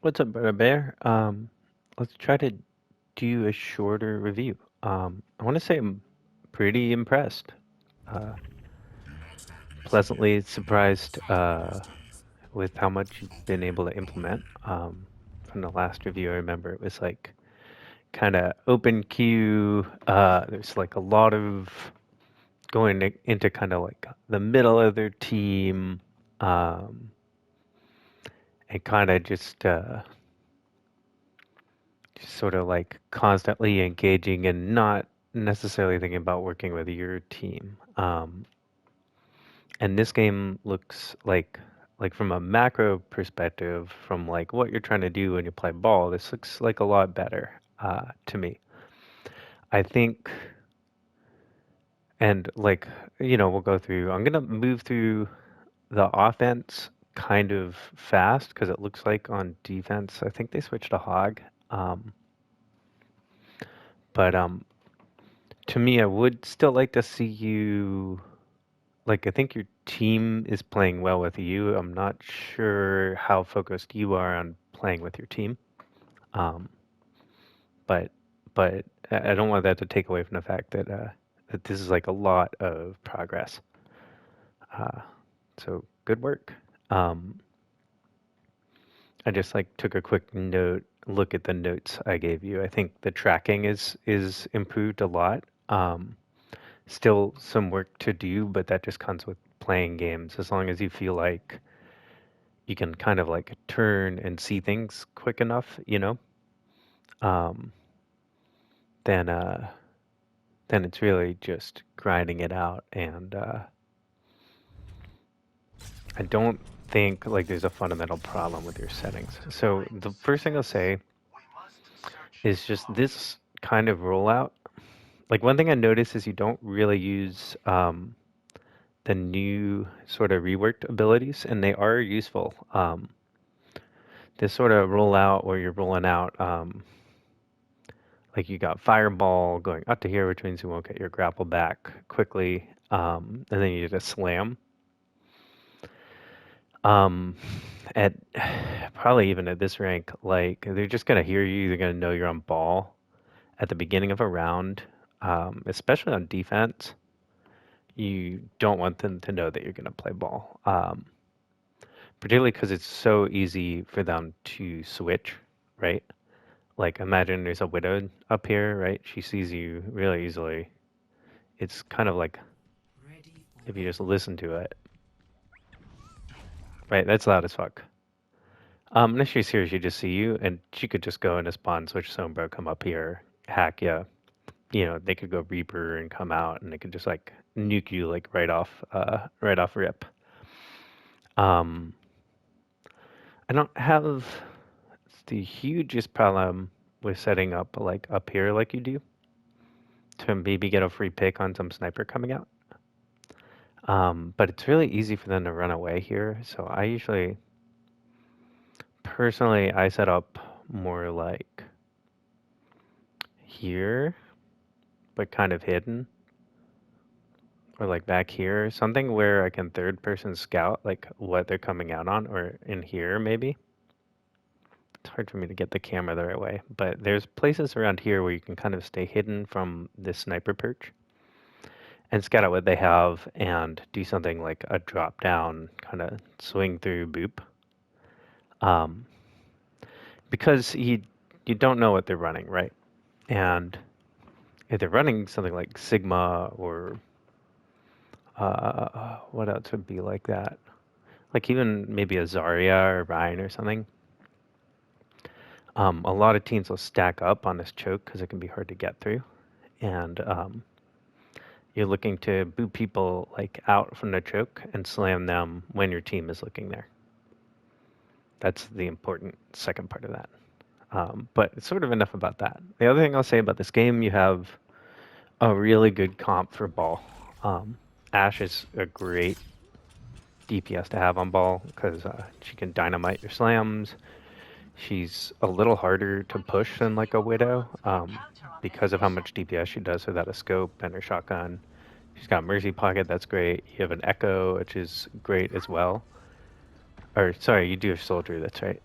What's up, Brother Bear? Let's try to do a shorter review. I want to say I'm pretty impressed. Uh, Pleasantly surprised with how much you've been able to implement. From the last review, I remember it was like kind of open queue. There's like a lot of into kind of like the middle of their team, um, and kind of just sort of like constantly engaging and not necessarily thinking about working with your team. And this game looks like from a macro perspective, from like what you're trying to do when you play ball, this looks like a lot better to me. I think, and like we'll go through. I'm gonna move through the offense kind of fast because it looks like on defense, I think they switched to hog. Um, but to me, I would still like to see you. Like, I think your team is playing well with you. I'm not sure how focused you are on playing with your team. Um, but but I don't want that to take away from the fact that this is like a lot of progress. Uh, so good work. Um, I just like took a quick look at the notes I gave you. I think the tracking is improved a lot. Still some work to do, but that just comes with playing games. As long as you feel like you can kind of like turn and see things quick enough, um, then then it's really just grinding it out. And I don't think like there's a fundamental problem with your settings. So the first thing I'll say is just this kind of rollout. Like one thing I noticed is you don't really use the new sort of reworked abilities, and they are useful. This sort of rollout where you're rolling out, like you got Fireball going up to here, which means you won't get your grapple back quickly, and then you did a slam. Um, at probably even at this rank, like they're just gonna hear you. They're gonna know you're on ball at the beginning of a round, especially on defense. You don't want them to know that you're gonna play ball, particularly because it's so easy for them to switch, right? Like imagine there's a widow up here, right? She sees you really easily. It's kind of like if you just listen to it, right? That's loud as fuck. Unless she's here, she just see you, and she could just go into spawn, switch Sombra, come up here, hack ya. They could go Reaper and come out, and they could just like nuke you like right off rip. Um, I don't have the hugest problem with setting up like up here like you do to maybe get a free pick on some sniper coming out. But it's really easy for them to run away here. So I usually, personally, I set up more like here, but kind of hidden, or like back here, something where I can third person scout like what they're coming out on, or in here maybe. It's hard for me to get the camera the right way, but there's places around here where you can kind of stay hidden from this sniper perch and scout out what they have and do something like a drop down kind of swing through boop. Um, because you don't know what they're running, right? And if they're running something like Sigma or what else would be like that? Like even maybe a Zarya or Ryan or something. A lot of teams will stack up on this choke because it can be hard to get through, and you're looking to boot people like out from the choke and slam them when your team is looking there. That's the important second part of that. But it's sort of enough about that. The other thing I'll say about this game, you have a really good comp for ball. Ashe is a great DPS to have on ball because she can dynamite your slams. She's a little harder to push than like a Widow because of how much DPS she does without a scope and her shotgun. She's got Mercy Pocket, that's great. You have an Echo, which is great as well. Or sorry, you do have Soldier, that's right.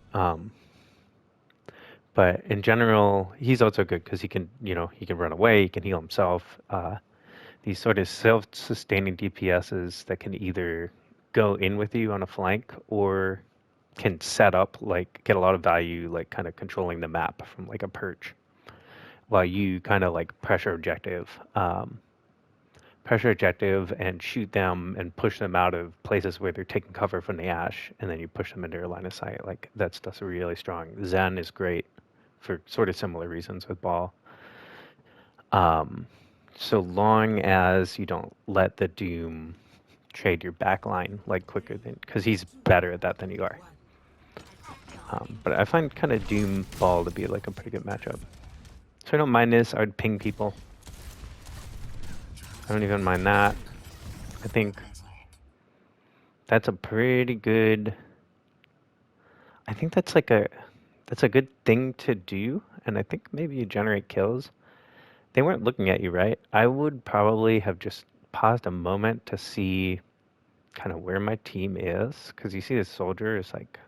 But in general, he's also good because he can, he can run away, he can heal himself. These sort of self-sustaining DPSs that can either go in with you on a flank or can set up, like, get a lot of value, like, kind of controlling the map from, like, a perch while you kind of, like, pressure objective and shoot them and push them out of places where they're taking cover from the ash, and then you push them into your line of sight. Like, that stuff's really strong. Zen is great for sort of similar reasons with ball. So long as you don't let the Doom trade your backline like quicker than, because he's better at that than you are. But I find kind of Doom ball to be like a pretty good matchup. So I don't mind this. I would ping people. I don't even mind that. I think that's a pretty good. I think that's a good thing to do, and I think maybe you generate kills. They weren't looking at you, right? I would probably have just paused a moment to see kind of where my team is, because you see the soldier is like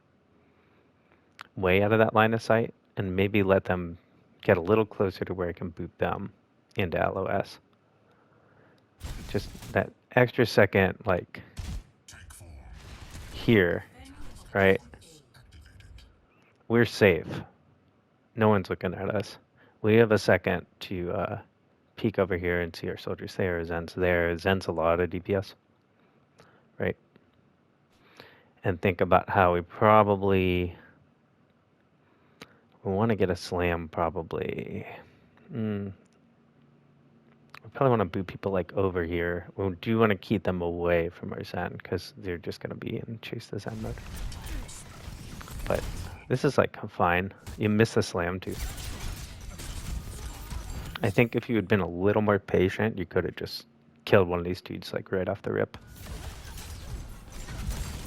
way out of that line of sight, and maybe let them get a little closer to where I can boot them into LOS. Just that extra second, like here, right? We're safe. No one's looking at us. We have a second to peek over here and see our soldiers there. Zen's there. Zen's a lot of DPS, right? And think about how we probably want to get a slam, probably. We probably want to boot people like over here. We do want to keep them away from our Zen because they're just going to be in chase the Zen mode. But this is like fine. You miss the slam too. I think if you had been a little more patient, you could have just killed one of these dudes like right off the rip.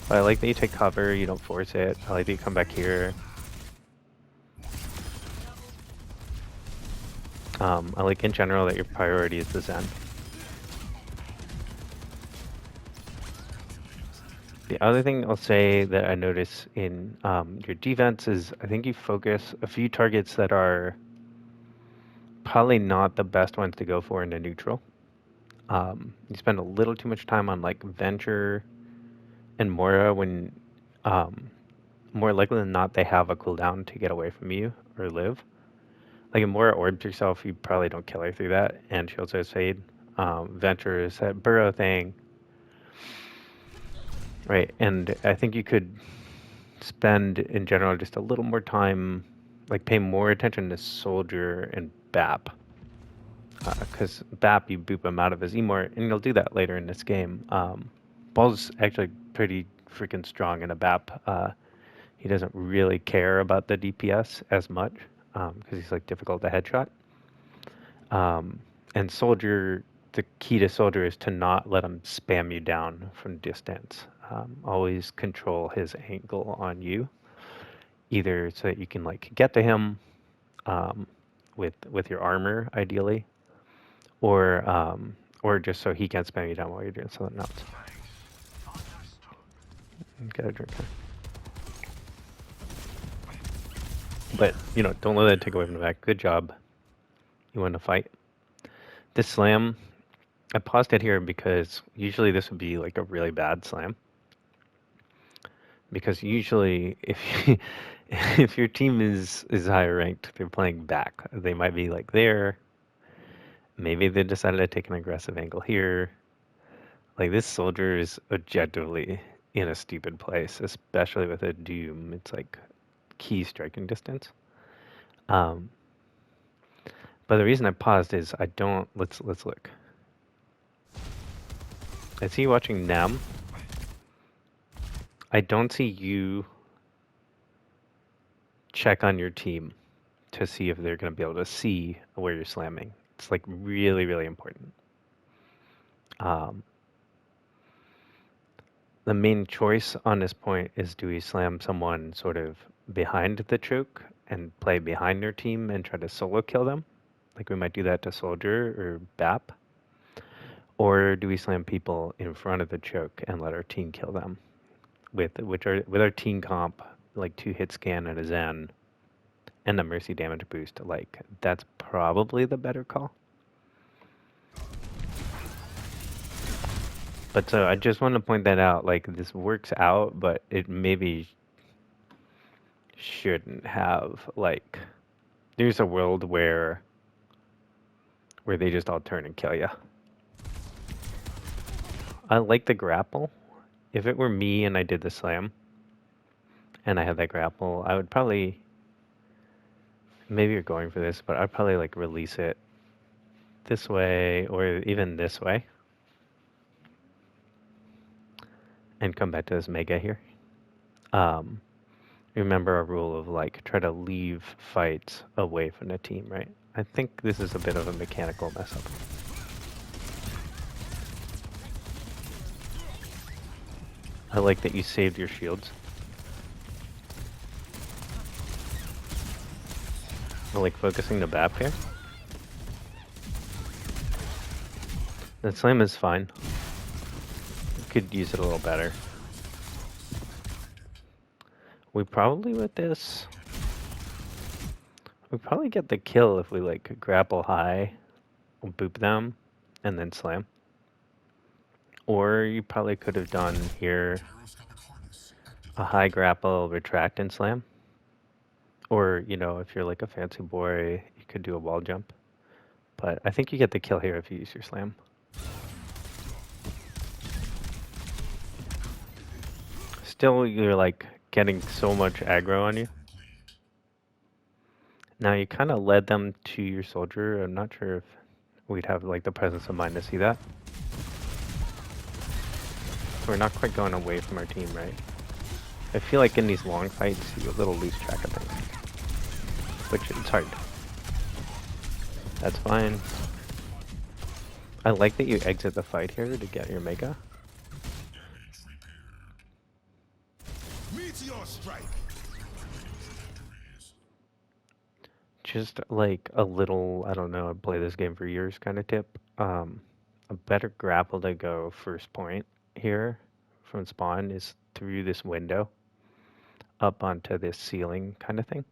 But I like that you take cover, you don't force it. I like that you come back here. I like in general that your priority is the Zen. The other thing I'll say that I notice in your defense is I think you focus a few targets that are probably not the best ones to go for in a neutral. You spend a little too much time on like Venture and Moira when more likely than not they have a cooldown to get away from you or live. Like, if Moira orbs yourself, you probably don't kill her through that, and she also has Fade. Venture is that burrow thing. Right, and I think you could spend, in general, just a little more time, like, pay more attention to Soldier and BAP. Because BAP, you boop him out of his Emort, and you'll do that later in this game. Ball's actually pretty freaking strong in a BAP. He doesn't really care about the DPS as much, because he's, like, difficult to headshot. And Soldier, the key to Soldier is to not let him spam you down from distance. Always control his angle on you, either so that you can like get to him with your armor, ideally, or just so he can't spam you down while you're doing something else. Get a drink. But don't let that take away from the fact. Good job. You won the fight. This slam, I paused it here because usually this would be like a really bad slam. Because usually, if your team is higher ranked, they're playing back. They might be like there. Maybe they decided to take an aggressive angle here. Like, this soldier is objectively in a stupid place, especially with a Doom. It's like key striking distance. But the reason I paused is I don't. Let's look. I see you watching Nem. I don't see you check on your team to see if they're going to be able to see where you're slamming. It's like really, really important. The main choice on this point is, do we slam someone sort of behind the choke and play behind their team and try to solo kill them? Like we might do that to Soldier or BAP. Or do we slam people in front of the choke and let our team kill them? With our team comp, like 2 hit scan and a Zen, and the mercy damage boost, like, that's probably the better call. But so I just want to point that out, like, this works out, but it maybe shouldn't have, like, there's a world where they just all turn and kill you. I like the grapple. If it were me and I did the slam, and I had that grapple, I would probably, maybe you're going for this, but I'd probably like release it this way or even this way and come back to this mega here. Remember our rule of like try to leave fights away from the team, right? I think this is a bit of a mechanical mess up. I like that you saved your shields. I like focusing the BAP here. The slam is fine. You could use it a little better. We probably with this, we probably get the kill if we like grapple high, boop them, and then slam. Or you probably could have done here a high grapple, retract, and slam. Or, you know, if you're like a fancy boy, you could do a wall jump. But I think you get the kill here if you use your slam. Still, you're like getting so much aggro on you. Now you kind of led them to your soldier. I'm not sure if we'd have like the presence of mind to see that. We're not quite going away from our team, right? I feel like in these long fights, you a little lose track of things. Which it's hard. That's fine. I like that you exit the fight here to get your mega. Just like a little, I don't know, I play this game for years kind of tip. A better grapple to go first point here from spawn is through this window up onto this ceiling kind of thing.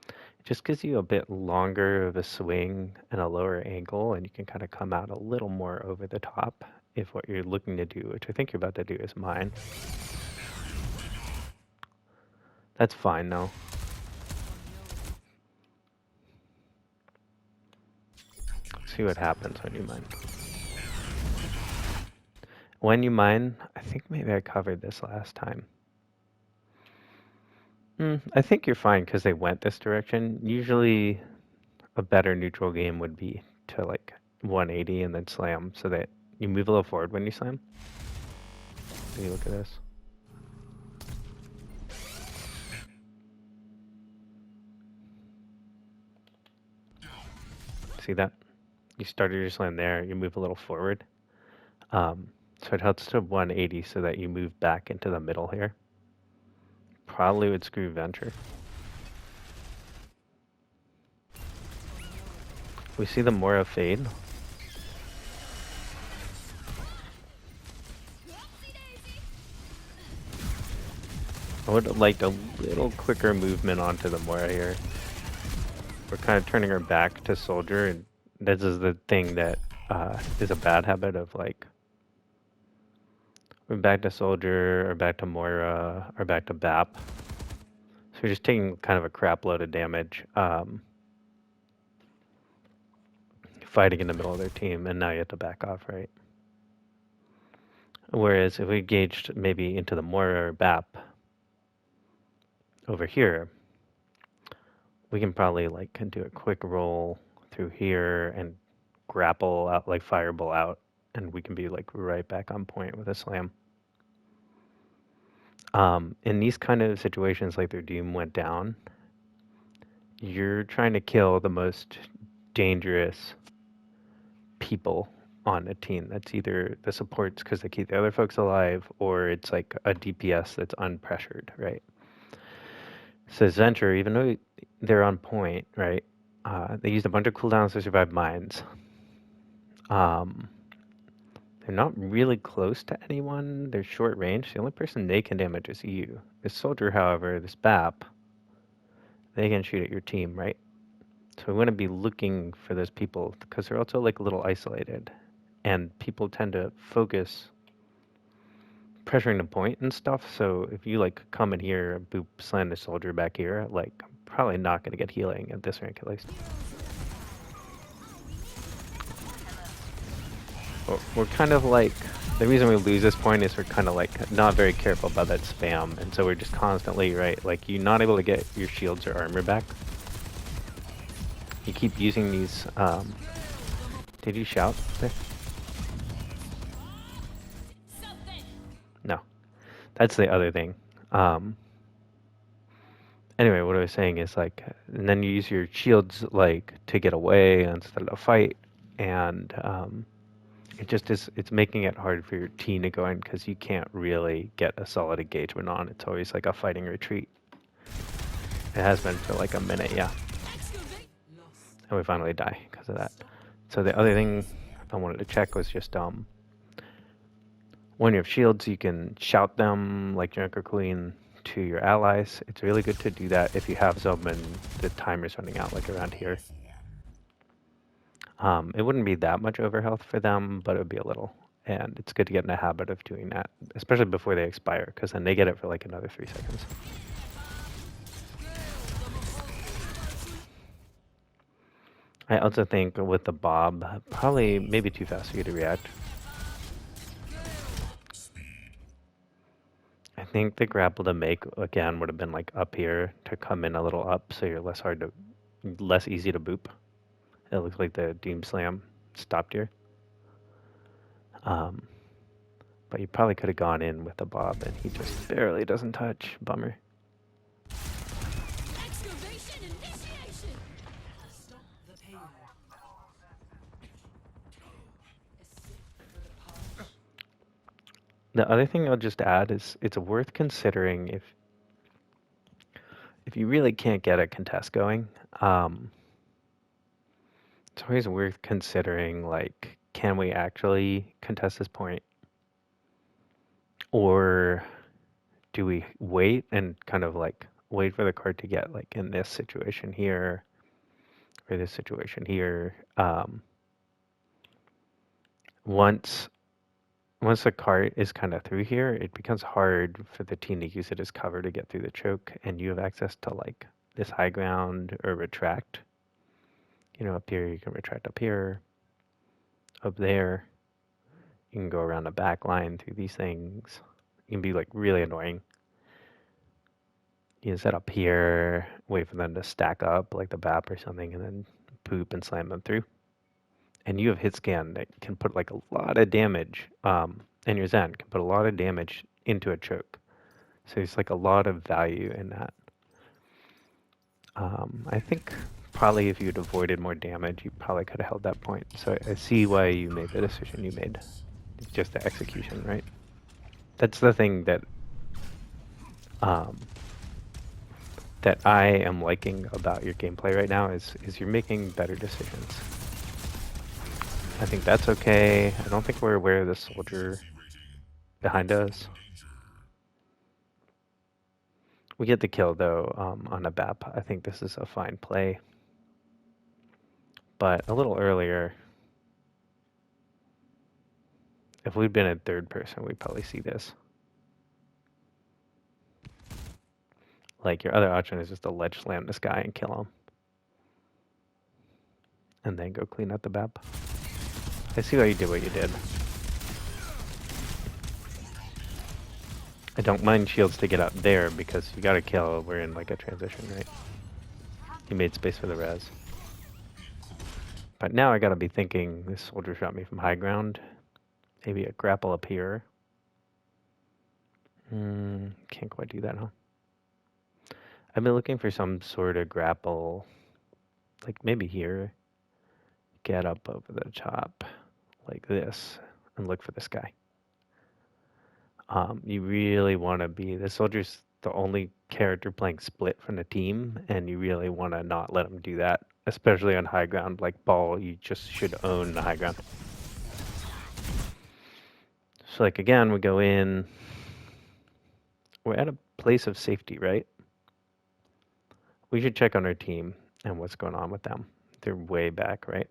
It just gives you a bit longer of a swing and a lower angle, and you can kind of come out a little more over the top if what you're looking to do, which I think you're about to do, is mine. That's fine though. See what happens when you mine. When you mine, I think maybe I covered this last time. I think you're fine because they went this direction. Usually a better neutral game would be to like 180 and then slam so that you move a little forward when you slam. You look at this. See that? You started your slam there, you move a little forward. So it helps to 180 so that you move back into the middle here. Probably would screw Venture. We see the Mora fade. I would have liked a little quicker movement onto the Mora here. We're kind of turning our back to Soldier, and this is the thing that is a bad habit of like, we're back to Soldier, or back to Moira, or back to BAP. So we're just taking kind of a crap load of damage, fighting in the middle of their team, and now you have to back off, right? Whereas if we engaged maybe into the Moira or BAP over here, we can probably like do a quick roll through here and grapple out, like fireball out, and we can be like right back on point with a slam. In these kind of situations, like their Doom went down, you're trying to kill the most dangerous people on a team. That's either the supports because they keep the other folks alive, or it's like a DPS that's unpressured, right? So Zenture, even though they're on point, right? They used a bunch of cooldowns to survive mines. They're not really close to anyone. They're short range. The only person they can damage is you. This soldier, however, this BAP, they can shoot at your team, right? So we want to be looking for those people because they're also like a little isolated, and people tend to focus pressuring the point and stuff. So if you like come in here, boop, slam the soldier back here, like I'm probably not gonna get healing at this rank at least. We're kind of like, the reason we lose this point is we're kind of like not very careful about that spam, and so we're just constantly, right, like you're not able to get your shields or armor back. You keep using these, did you shout there? No. That's the other thing. Anyway, what I was saying is like, and then you use your shields like to get away instead of fight, and it just is. It's making it hard for your team to go in because you can't really get a solid engagement on. It's always like a fighting retreat. It has been for like a minute, yeah. And we finally die because of that. So the other thing I wanted to check was just when you have shields, you can shout them like Junker Queen to your allies. It's really good to do that if you have some and the timer's running out, like around here. It wouldn't be that much overhealth for them, but it would be a little. And it's good to get in the habit of doing that, especially before they expire, because then they get it for like another 3 seconds. I also think with the Bob, probably maybe too fast for you to react. I think the grapple to make, again, would have been like up here to come in a little up so you're less easy to boop. It looks like the Doom Slam stopped here. But you probably could have gone in with the Bob and he just barely doesn't touch. Bummer. The other thing I'll just add is it's worth considering if you really can't get a contest going, it's always worth considering, like, can we actually contest this point? Or do we wait and kind of like wait for the card to get like in this situation here or this situation here? Once the cart is kind of through here, it becomes hard for the team to use it as cover to get through the choke, and you have access to like this high ground or retract. You know, up here you can retract up here, up there. You can go around the back line through these things. You can be like really annoying. You can set up here, wait for them to stack up like the BAP or something, and then poop and slam them through. And you have hit scan that can put like a lot of damage, and your Zen can put a lot of damage into a choke. So there's like a lot of value in that. I think probably if you'd avoided more damage, you probably could have held that point. So I see why you made the decision you made. It's just the execution, right? That's the thing that that I am liking about your gameplay right now is you're making better decisions. I think that's okay. I don't think we're aware of the soldier behind us. We get the kill though on a BAP. I think this is a fine play. But a little earlier, if we'd been in third person, we'd probably see this. Like your other option is just to ledge slam this guy and kill him. And then go clean up the BAP. I see why you did what you did. I don't mind shields to get up there because you gotta kill. We're in like a transition, right? You made space for the res. But now I gotta be thinking, this soldier shot me from high ground. Maybe a grapple up here. Can't quite do that, huh? I've been looking for some sort of grapple, like maybe here. Get up over the top, like this, and look for this guy. You really want to be, the soldier's the only character playing split from the team, and you really want to not let him do that, especially on high ground. Like ball, you just should own the high ground. So like again, we go in, we're at a place of safety, right? We should check on our team and what's going on with them. They're way back, right?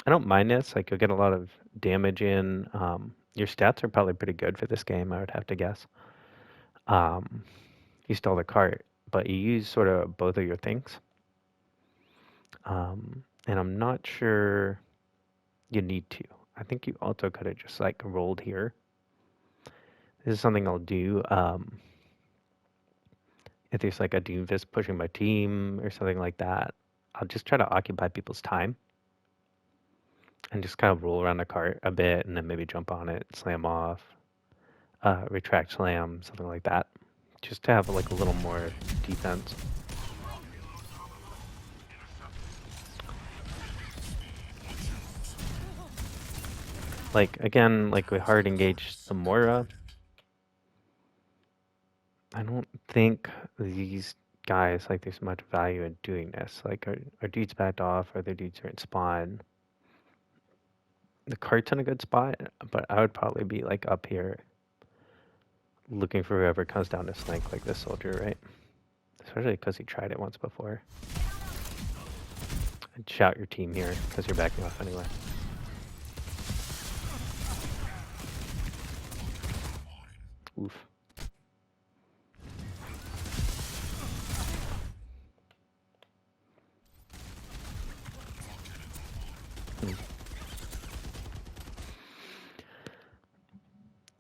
I don't mind this. Like, you'll get a lot of damage in. Your stats are probably pretty good for this game, I would have to guess. Um, you stole the cart, but you use sort of both of your things. And I'm not sure you need to. I think you also could have just like rolled here. This is something I'll do. If there's like a Doomfist pushing my team or something like that, I'll just try to occupy people's time and just kind of roll around the cart a bit and then maybe jump on it, slam off, retract slam, something like that. Just to have like a little more defense. Like, again, like we hard engage the Moira. I don't think these guys, like, there's much value in doing this. Like, our dudes backed off, or their dudes are in spawn. The cart's in a good spot, but I would probably be, like, up here looking for whoever comes down to flank, like this soldier, right? Especially because he tried it once before. I'd shout your team here, because you're backing off anyway. Oof.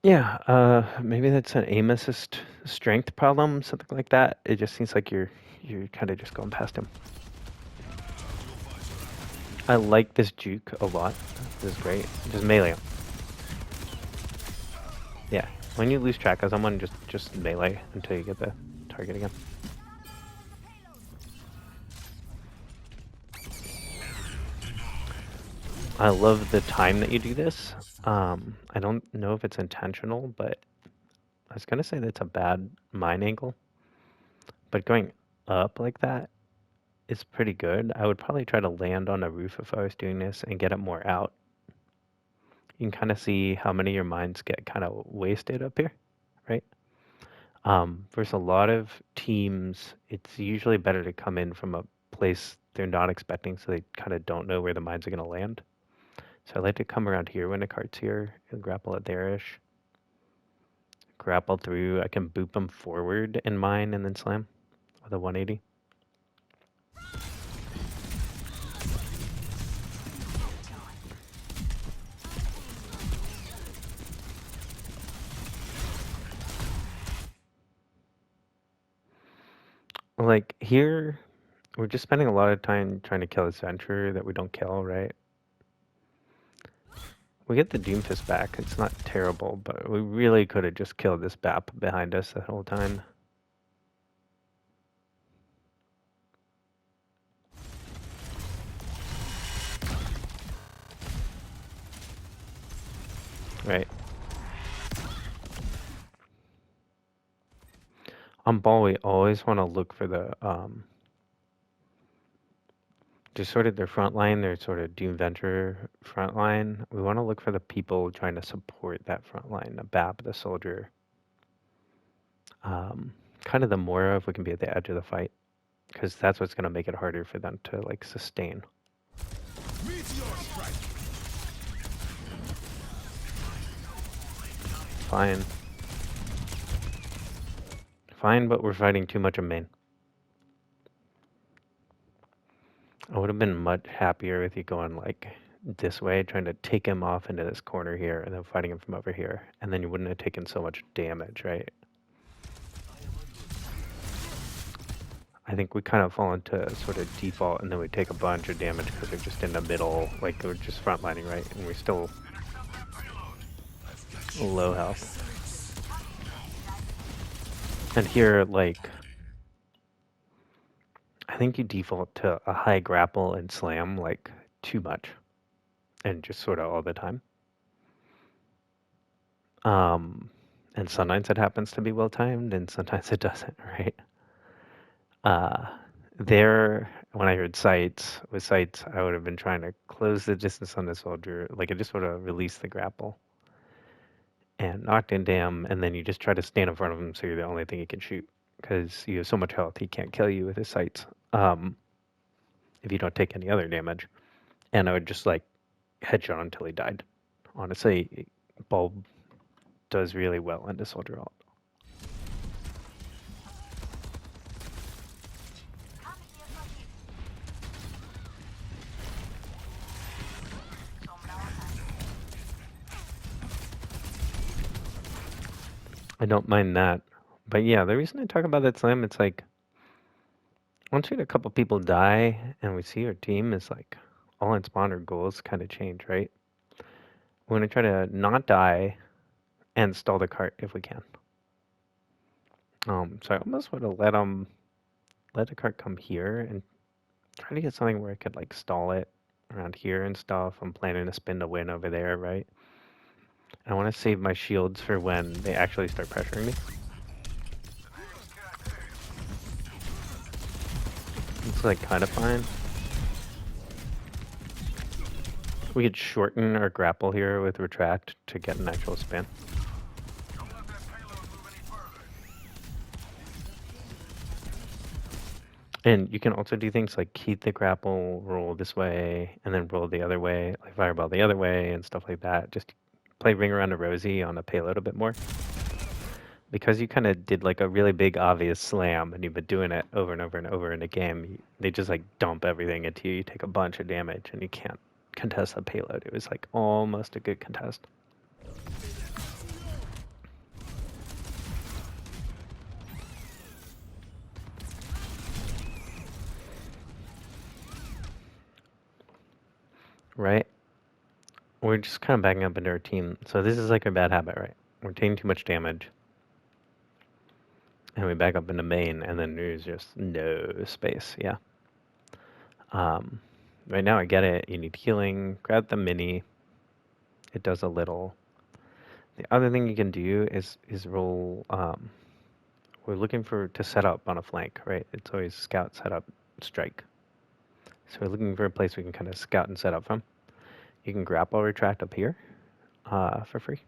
Yeah, maybe that's an aim assist strength problem, something like that. It just seems like you're kind of just going past him. I like this juke a lot. This is great. Just melee him. Yeah, when you lose track of someone, just melee until you get the target again. I love the time that you do this. I don't know if it's intentional, but I was gonna say that's a bad mine angle. But going up like that is pretty good. I would probably try to land on a roof if I was doing this and get it more out. You can kind of see how many of your mines get kind of wasted up here, right? Versus a lot of teams, it's usually better to come in from a place they're not expecting, so they kind of don't know where the mines are going to land. So I like to come around here when the cart's here and grapple it there-ish. Grapple through. I can boop them forward in mine and then slam with a 180. Like here, we're just spending a lot of time trying to kill this Venture that we don't kill, right? We get the Doomfist back. It's not terrible, but we really could have just killed this BAP behind us the whole time. Right. On ball, we always want to look for the, just sort of their front line, their sort of Doom Venture front line. We want to look for the people trying to support that front line, the BAP, the soldier. Kind of the Moira if we can be at the edge of the fight, because that's what's going to make it harder for them to, like, sustain. Fine. Fine, but we're fighting too much of main. I would have been much happier with you going, like, this way, trying to take him off into this corner here, and then fighting him from over here. And then you wouldn't have taken so much damage, right? I think we kind of fall into sort of default, and then we take a bunch of damage because we're just in the middle, like we're just frontlining, right? And we're still low health. And here, like, I think you default to a high grapple and slam, like, too much. And just sort of all the time. And sometimes it happens to be well timed, and sometimes it doesn't, right? There, when I heard sights, with sights, I would have been trying to close the distance on the soldier. Like, I just sort of released the grapple and knocked into him, and then you just try to stand in front of him so you're the only thing he can shoot. because you have so much health he can't kill you with his sights um, if you don't take any other damage. And I would just like headshot until he died. Honestly, Bulb does really well into Soldier Alt. I don't mind that. But yeah, the reason I talk about that slam, it's like once we had a couple people die and we see our team is like all in spawner goals kind of change, right? We're gonna try to not die and stall the cart if we can. So I almost would have let the cart come here and try to get something where I could like stall it around here and stuff. I'm planning to spin the win over there, right? I want to save my shields for when they actually start pressuring me. It's like kind of fine. We could shorten our grapple here with retract to get an actual spin. And you can also do things like keep the grapple, roll this way, and then roll the other way, like fireball the other way, and stuff like that. Just play Ring Around a Rosie on a payload a bit more. Because you kind of did like a really big obvious slam, and you've been doing it over and over and over in a game, they just like dump everything into you. You take a bunch of damage, and you can't contest the payload. It was like almost a good contest. Right? We're just kind of backing up into our team. So this is like a bad habit, right? We're taking too much damage. And we back up into main, and then there's just no space. Yeah. Right now I get it. You need healing. Grab the mini. It does a little. The other thing you can do is roll. We're looking to set up on a flank, right? It's always scout, set up, strike. So we're looking for a place we can kind of scout and set up from. You can grapple retract up here for free.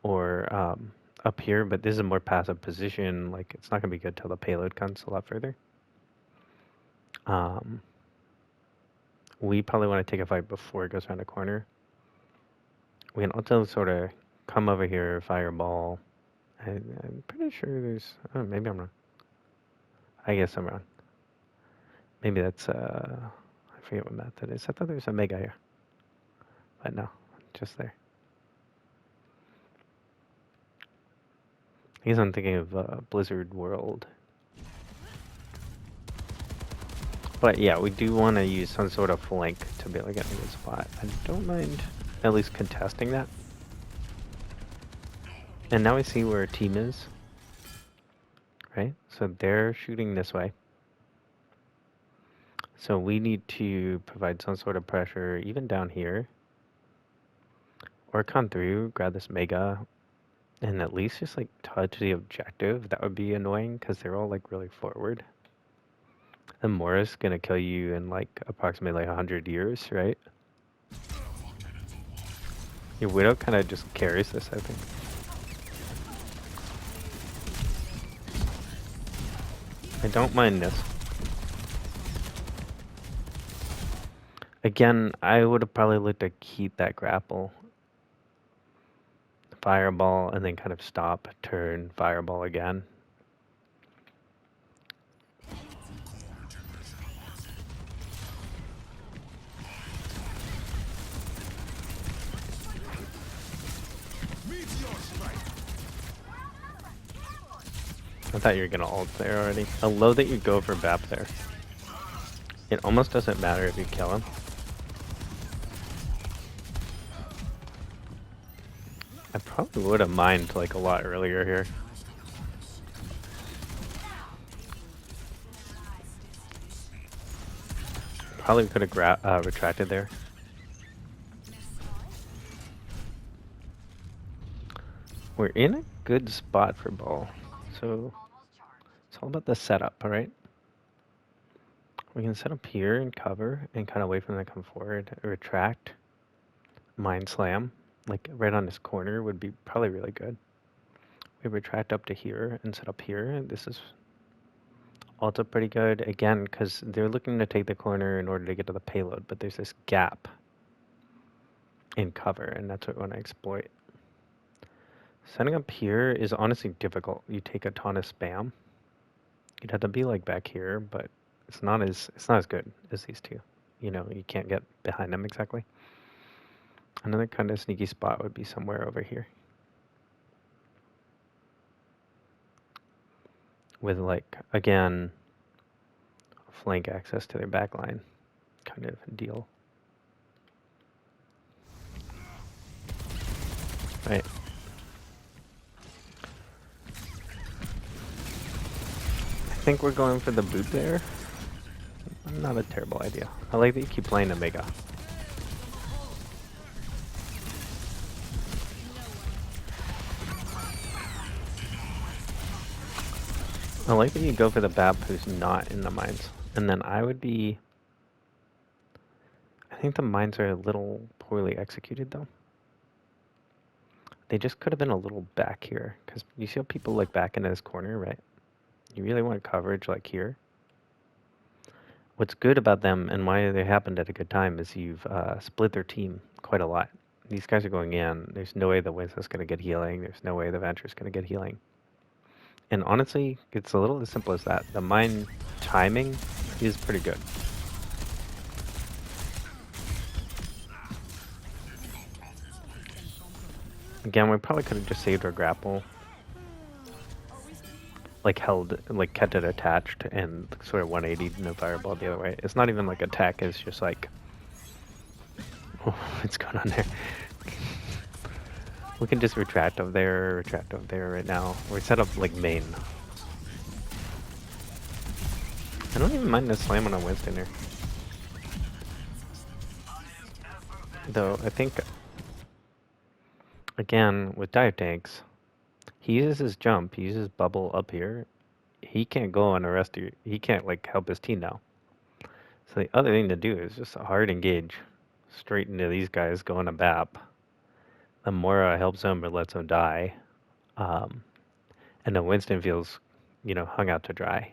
Or up here, but this is a more passive position. Like, it's not going to be good till the payload comes a lot further. We probably want to take a fight before it goes around the corner. We can also sort of come over here, fireball. I'm pretty sure there's... Oh, maybe I'm wrong. I guess I'm wrong. Maybe that's... I forget what map that is. I thought there was a mega here. But no, just there. I guess I'm thinking of Blizzard World. But yeah, we do want to use some sort of flank to be able to get in a good spot. I don't mind at least contesting that. And now we see where our team is. Right? So they're shooting this way. So we need to provide some sort of pressure even down here. Or come through, grab this mega, and at least just like touch the objective. That would be annoying because they're all like really forward. And Mora's gonna kill you in like approximately like 100 years, right? Your Widow kind of just carries this, I think. I don't mind this. Again, I would have probably looked to keep that grapple. Fireball, and then kind of stop, turn, fireball again. I thought you were gonna ult there already. I love that you go for BAP there. It almost doesn't matter if you kill him. I probably would have mined like a lot earlier here. Probably could have retracted there. We're in a good spot for ball. So it's all about the setup, alright? We can set up here and cover and kind of wait for them to come forward. Retract. Mind slam. Like right on this corner would be probably really good. We we retract up to here and set up here. This is also pretty good, again, because they're looking to take the corner in order to get to the payload, but there's this gap in cover, and that's what we want to exploit. Setting up here is honestly difficult. You take a ton of spam. You'd have to be like back here, but it's not as good as these two. You know, you can't get behind them exactly. Another kind of sneaky spot would be somewhere over here, with like, again, flank access to their back line kind of deal. Right. I think we're going for the boot there. Not a terrible idea. I like that you keep playing Omega. I like that you go for the BAP who's not in the mines. And then I would be... I think the mines are a little poorly executed though. They just could have been a little back here. Because you see how people like back into this corner, right? You really want coverage like here. What's good about them and why they happened at a good time is you've split their team quite a lot. These guys are going in. There's no way the Winston's going to get healing. There's no way the Venture's going to get healing. And honestly, it's a little as simple as that. The mine timing is pretty good. Again, we probably could have just saved our grapple. Like kept it attached and sort of 180'd no fireball the other way. It's not even like attack, it's just like... Oh, what's going on there? We can just retract over there right now. We're set up like main. I don't even mind the slam on a Winston here. Though, I think... Again, with dive tanks, he uses his jump, he uses bubble up here. He can't go on the rest of your... He can't, like, help his team now. So the other thing to do is just a hard engage. Straight into these guys going to BAP. The Mora helps him or lets him die. And then Winston feels, you know, hung out to dry.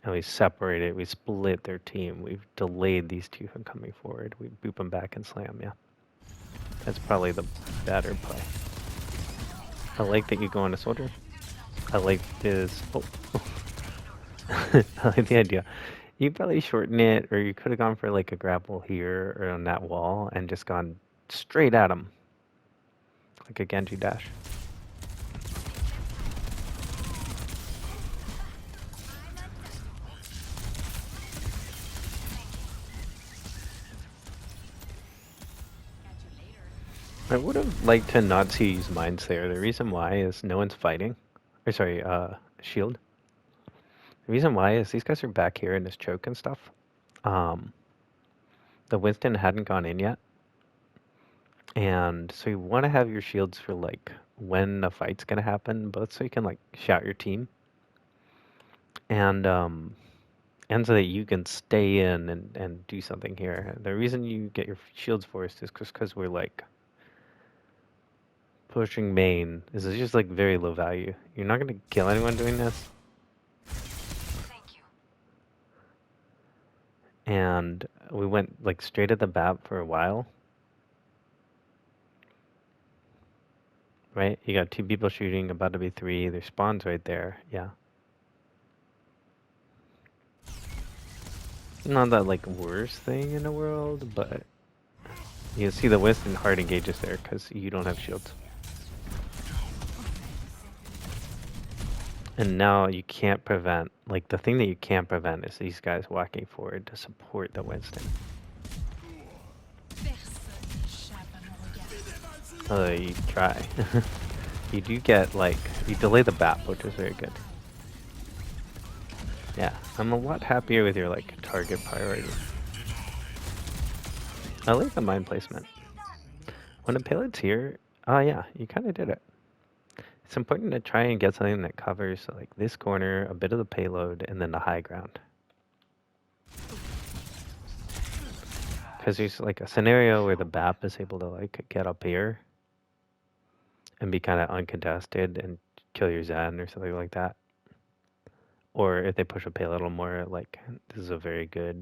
And we separated, we split their team. We've delayed these two from coming forward. We boop them back and slam, yeah. That's probably the better play. I like that you go on a soldier. I like this. Oh. I like the idea. You probably shorten it, or you could have gone for like a grapple here or on that wall and just gone straight at him. Like a Genji dash. I would have liked to not see use mines there. The reason why is no one's fighting. Or sorry, shield. The reason why is these guys are back here in this choke and stuff. The Winston hadn't gone in yet. And so you want to have your shields for like when the fight's going to happen, both so you can like shout your team. And so that you can stay in and do something here. The reason you get your shields forced is because we're like pushing main. This is just like very low value. You're not going to kill anyone doing this. And we went like straight at the BAP for a while. Right? You got two people shooting, about to be three. Their spawn's right there. Yeah. Not that like worst thing in the world, but you see the Winston hard engages there because you don't have shields. And now you can't prevent, like the thing that you can't prevent is these guys walking forward to support the Winston. Oh, you try. You do get like, you delay the BAP, which is very good. Yeah, I'm a lot happier with your like target priority. I like the mine placement. When a payload's here, oh yeah, you kind of did it. It's important to try and get something that covers like this corner, a bit of the payload, and then the high ground. Because there's like a scenario where the BAP is able to like get up here and be kind of uncontested and kill your Zen or something like that. Or if they push a pay a little more, like, this is a very good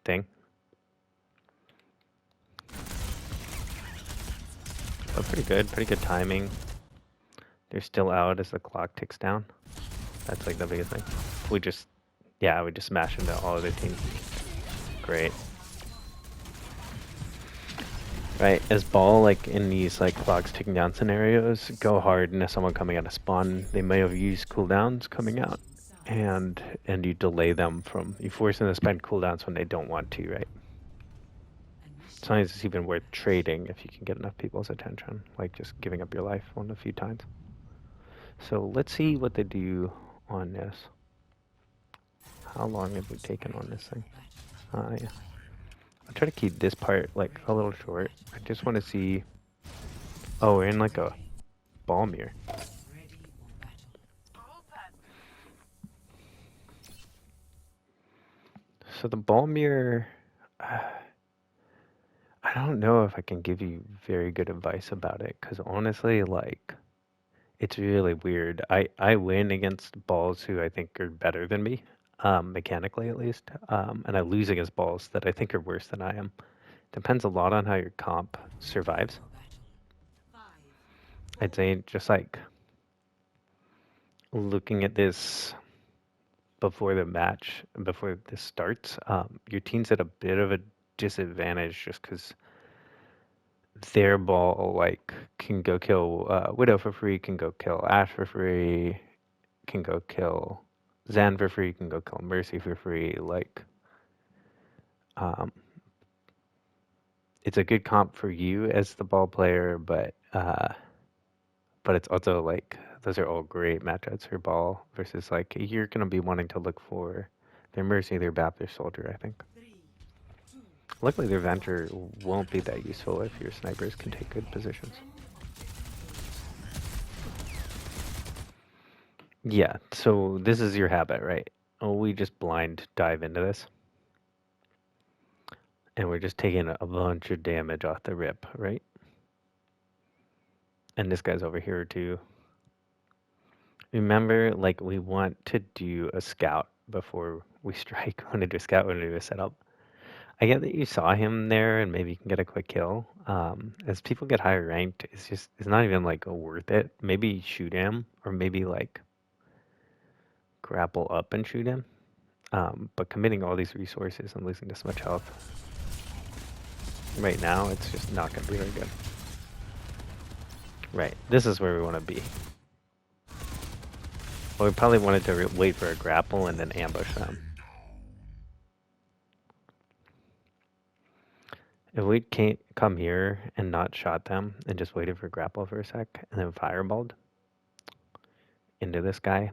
thing. But pretty good timing. They're still out as the clock ticks down. That's like the biggest thing. We just, yeah, we just smash into all of their teams. Great. Right, as ball, like in these like clocks ticking down scenarios, go hard into someone coming out of spawn. They may have used cooldowns coming out, and you delay them from, you force them to spend cooldowns when they don't want to, right? Sometimes it's even worth trading if you can get enough people's attention, like just giving up your life one a few times. So let's see what they do on this. How long have we taken on this thing? Yeah. I'll try to keep this part like a little short. I just want to see. Oh, we're in like a ball mirror. So the ball mirror, I don't know if I can give you very good advice about it, because honestly, like, it's really weird. I win against balls who I think are better than me, mechanically at least, and I lose against balls that I think are worse than I am. Depends a lot on how your comp survives. I'd say just like looking at this before the match, before this starts, your team's at a bit of a disadvantage just because their ball like can go kill Widow for free, can go kill Ashe for free, can go kill Zan for free, can go kill Mercy for free. Like, it's a good comp for you as the ball player, but it's also like those are all great matchups for ball versus like you're gonna be wanting to look for their Mercy, their BAP, their Soldier, I think. Luckily their Venture won't be that useful if your snipers can take good positions. Yeah, so this is your habit, right? Oh, we just blind dive into this. And we're just taking a bunch of damage off the rip, right? And this guy's over here too. Remember, like, we want to do a scout before we strike. We want to do a scout, we want to do a setup. I get that you saw him there and maybe you can get a quick kill. As people get higher ranked, it's not even like worth it. Maybe shoot him or maybe like grapple up and shoot him. But committing all these resources and losing this much health right now, it's just not going to be very good. Right, this is where we want to be. Well, we probably wanted to wait for a grapple and then ambush them. If we can't come here and not shot them and just waited for grapple for a sec and then fireballed into this guy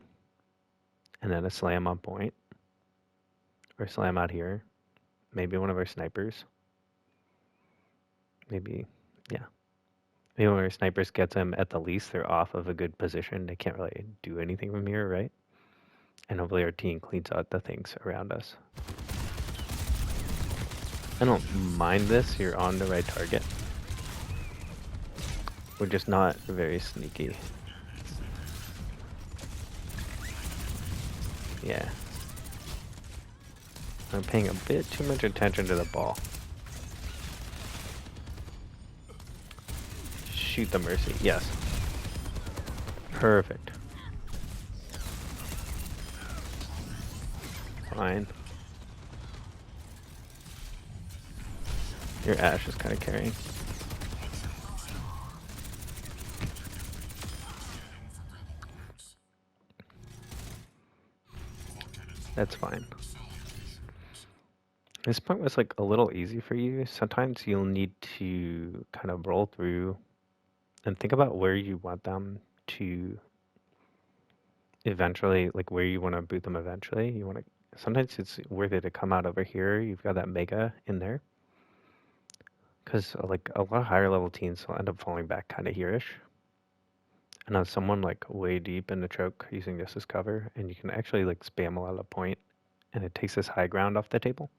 and then a slam on point or slam out here, maybe one of our snipers, maybe, yeah. Maybe one of our snipers gets them at the least, they're off of a good position. They can't really do anything from here, right? And hopefully our team cleans out the things around us. I don't mind this, you're on the right target. We're just not very sneaky. Yeah. I'm paying a bit too much attention to the ball. Shoot the Mercy, yes. Perfect. Fine. Your Ashe is kind of carrying. That's fine. This point was like a little easy for you. Sometimes you'll need to kind of roll through and think about where you want them to eventually, like where you want to boot them eventually. You want to. Sometimes it's worth it to come out over here. You've got that mega in there. Because like a lot of higher level teams will end up falling back kind of here-ish. And on someone like way deep in the choke using this as cover, and you can actually like spam a lot of point, and it takes this high ground off the table.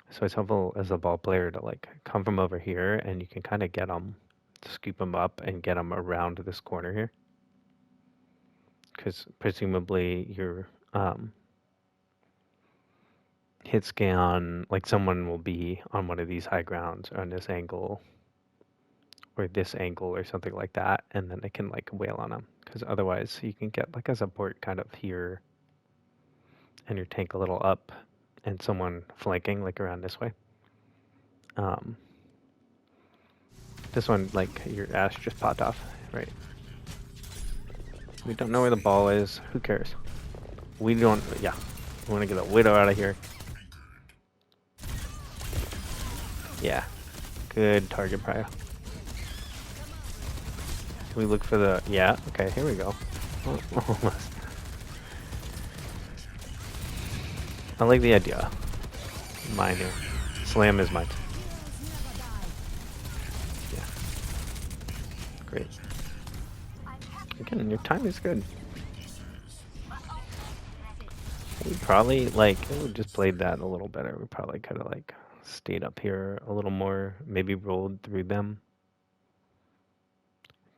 So it's helpful as a ball player to like come from over here, and you can kind of get them, scoop them up, and get them around this corner here. because presumably your hit scan, like someone will be on one of these high grounds on this angle or this angle or something like that, and then they can like wail on them. Because otherwise, you can get like a support kind of here, and your tank a little up, and someone flanking like around this way. This one, like your ass just popped off, right? We don't know where the ball is. Who cares? We don't. Yeah, we want to get the widow out of here. Yeah, good target prio. Can we look for the? Yeah. Okay, here we go. Oh, almost. I like the idea. Mine here. Slam is mine. Yeah. Great. Again, your time is good. We probably, like, if we just played that a little better, we probably could have, like, stayed up here a little more, maybe rolled through them,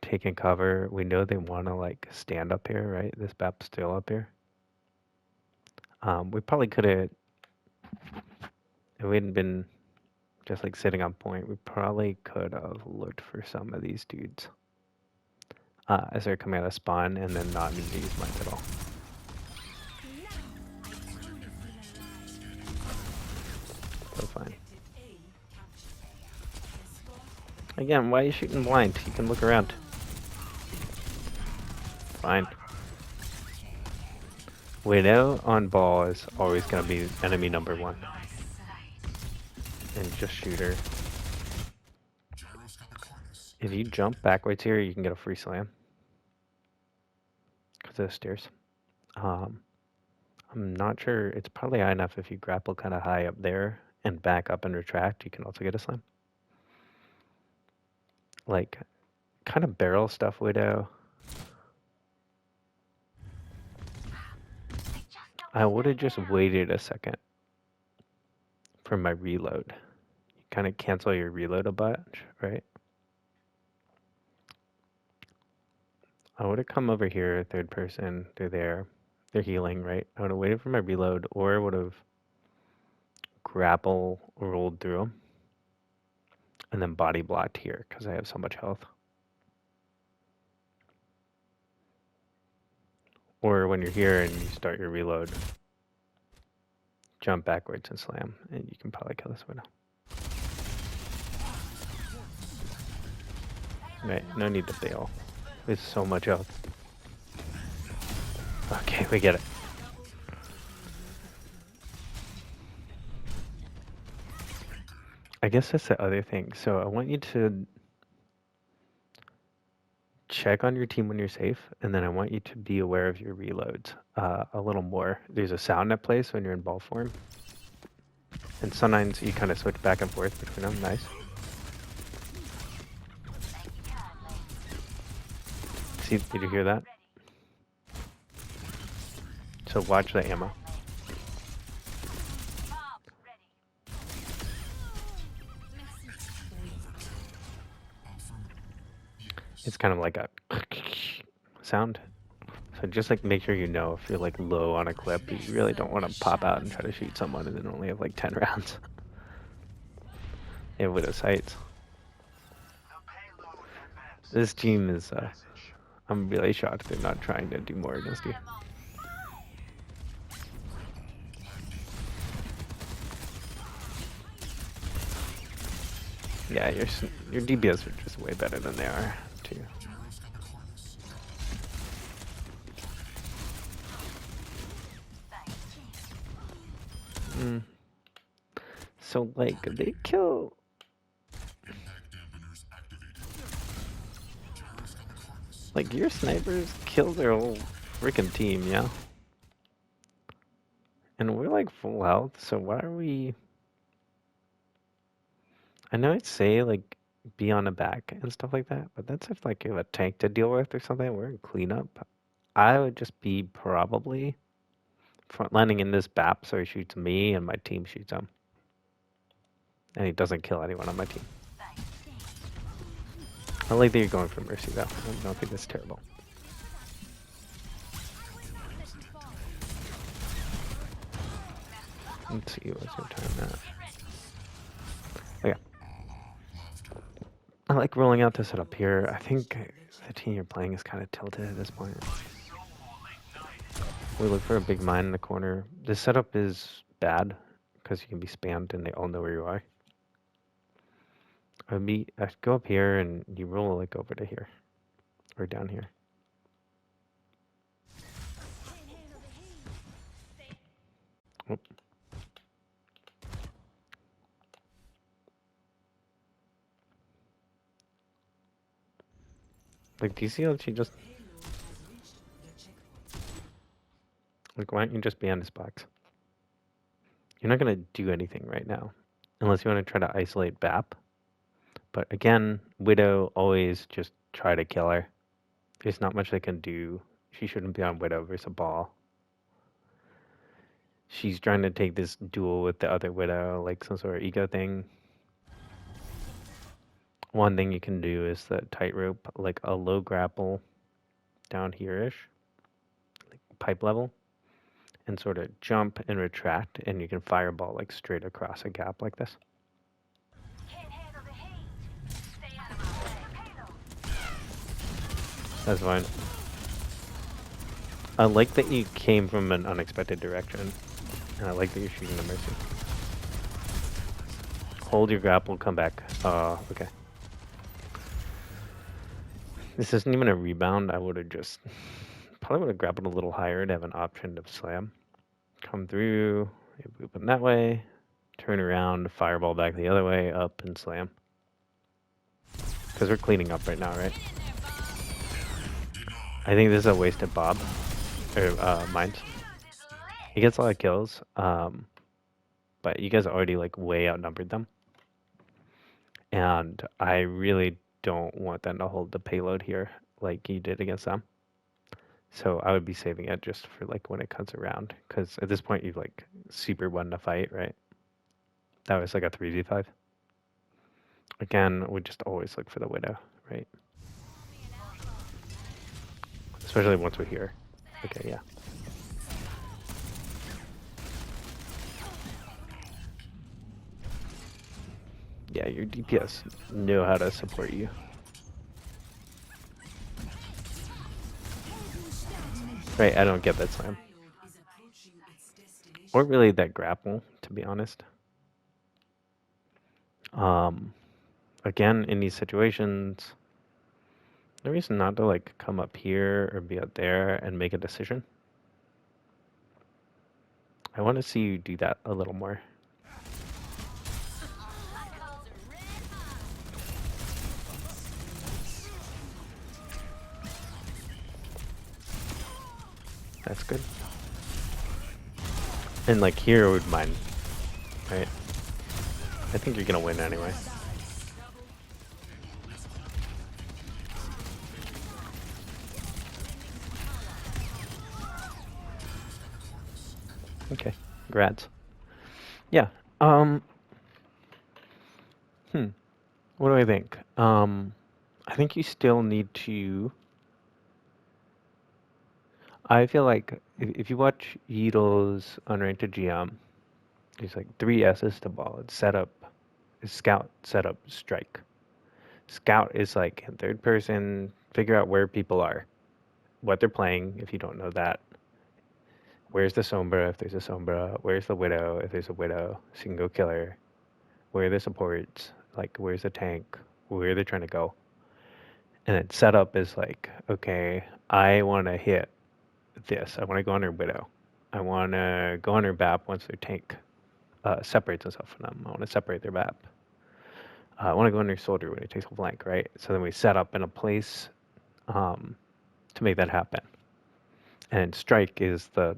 taken cover. We know they want to, like, stand up here, right? This BAP's still up here. We probably could have, if we hadn't been just, like, sitting on point, we probably could have looked for some of these dudes as they're coming out of spawn and then not need to use mines at all. So fine. Again, why are you shooting blind? You can look around. Fine. Widow on ball is always going to be enemy number one. And just shoot her. If you jump backwards here, you can get a free slam. Because of the stairs. I'm not sure. It's probably high enough if you grapple kind of high up there and back up and retract, you can also get a slam. Like, kind of barrel stuff, Widow. I would have just waited a second for my reload. You kind of cancel your reload a bunch, right? I would have come over here, third person, they're there. They're healing, right? I would have waited for my reload, or would have grapple rolled through them, and then body blocked here, because I have so much health. Or when you're here and you start your reload, jump backwards and slam, and you can probably kill this widow. Right, no need to bail. There's so much health. Okay, we get it. I guess that's the other thing. So I want you to check on your team when you're safe, and then I want you to be aware of your reloads a little more. There's a sound that plays when you're in ball form. And sometimes you kind of switch back and forth between them. Nice. See, did you hear that? So watch the ammo. It's kind of like a sound. So just like make sure you know if you're like low on a clip, you really don't want to pop out and try to shoot someone and then only have like 10 rounds. Yeah, with the sights. This team is, I'm really shocked they're not trying to do more against you. Yeah, your DPS are just way better than they are, too. So, like, they kill... Like, your snipers kill their whole freaking team, yeah? And we're, like, full health, so why are we... I know I'd say, like, be on the back and stuff like that, but that's if, like, you have a tank to deal with or something. We're in cleanup. I would just be probably frontlining in this BAP so he shoots me and my team shoots him. And he doesn't kill anyone on my team. I like that you're going for Mercy, though. I don't think that's terrible. Let's see, what's your time at? Okay. I like rolling out to set up here. I think the team you're playing is kind of tilted at this point. We look for a big mine in the corner. This setup is bad because you can be spammed and they all know where you are. I'd go up here and you roll like over to here or down here. Oh. Like, do you see how she just... Like, why don't you just be on this box? You're not going to do anything right now. Unless you want to try to isolate BAP. But again, Widow, always just try to kill her. There's not much they can do. She shouldn't be on Widow versus a ball. She's trying to take this duel with the other Widow, like some sort of ego thing. One thing you can do is the tightrope, like a low grapple down here-ish, like pipe level, and sort of jump and retract, and you can fireball like straight across a gap like this. That's fine. I like that you came from an unexpected direction, and I like that you're shooting the Mercy. Hold your grapple, come back. Okay. This isn't even a rebound. I would have just... Probably would have grappled a little higher to have an option to slam. Come through, open that way, turn around, fireball back the other way, up and slam. Because we're cleaning up right now, right? I think this is a wasted Bob. Or, mines. He gets a lot of kills, but you guys already, like, way outnumbered them. And I really don't want them to hold the payload here like you did against them. So I would be saving it just for, like, when it comes around. Because at this point, you've, like, super won the fight, right? That was, like, a 3v5. Again, we just always look for the Widow, right? Especially once we're here. Okay, yeah. Yeah, your DPS know how to support you. Right, I don't get that slam. Or really that grapple, to be honest. Again, in these situations, no reason not to like come up here or be out there and make a decision. I want to see you do that a little more. That's good. And like here would mine, right? I think you're gonna win anyway. Okay, congrats. Yeah. What do I think? I think you still need to. I feel like if you watch Yeedle's Unranked GM, there's like 3 S's to ball. It's setup, it's scout, setup, strike. Scout is like in third person, figure out where people are, what they're playing if you don't know that. Where's the Sombra if there's a Sombra? Where's the Widow if there's a Widow? So you can go kill her. Where are the supports? Like, where's the tank? Where are they trying to go? And then setup is like, okay, I want to hit this. I want to go on her Widow. I want to go on her BAP once their tank separates itself from them. I want to separate their BAP. I want to go on their soldier when it takes a flank, right? So then we set up in a place to make that happen. And strike is the,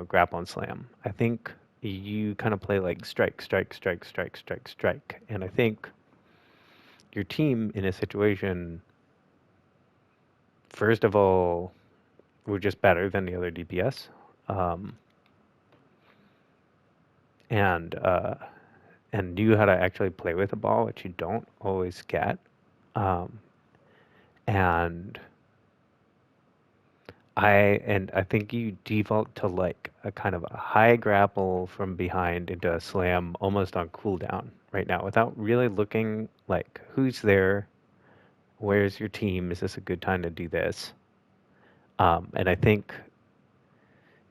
grapple and slam. I think you kind of play like strike, strike, strike, strike, strike, strike. And I think your team in a situation, first of all, we're just better than the other DPS. And knew how to actually play with the ball, which you don't always get. And I think you default to like a kind of a high grapple from behind into a slam almost on cooldown right now without really looking like who's there, where's your team, is this a good time to do this? And I think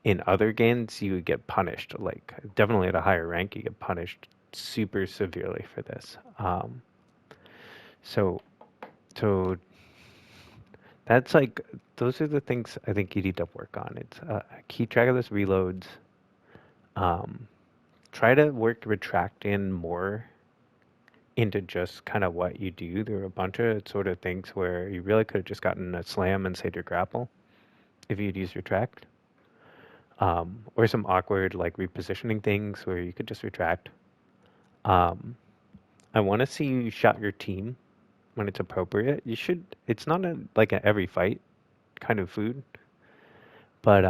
in other games you would get punished, like definitely at a higher rank you get punished super severely for this. So so that's like those are the things I think you need to work on. It's keep track of those reloads. Um, Try to work retract in more into just kind of what you do. There are a bunch of sort of things where you really could have just gotten a slam and saved your grapple if you'd used retract. Or some awkward like repositioning things where you could just retract. Um, I want to see you shot your team when it's appropriate. You should. It's not a, like a every fight kind of food, but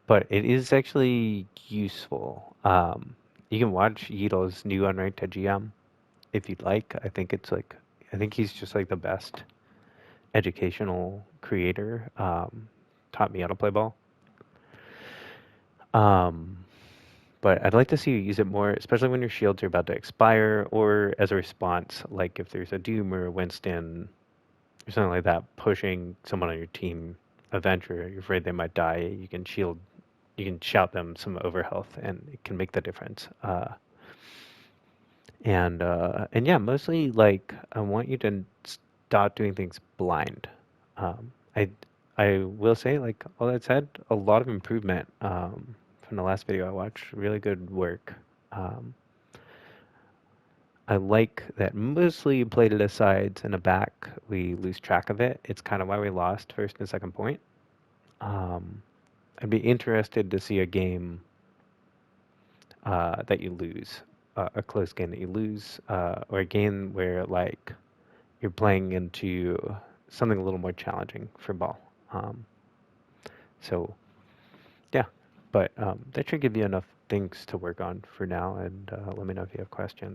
but it is actually useful. You can watch Yito's new unranked GM if you'd like. I think he's just like the best educational creator. Taught me how to play ball. Um, but I'd like to see you use it more, especially when your shields are about to expire or as a response, like if there's a Doom or a Winston or something like that, pushing someone on your team Avenger, you're afraid they might die, you can shout them some overhealth, and it can make the difference. And yeah, mostly like I want you to stop doing things blind. Um, I I will say like all that said, a lot of improvement from the last video I watched. Really good work. Um, I like that mostly you played it as sides and a back. We lose track of it. It's kind of why we lost first and second point. Um, I'd be interested to see a game that you lose, a close game that you lose, or a game where like you're playing into something a little more challenging for ball. Um, so yeah, but that should give you enough things to work on for now. And let me know if you have questions.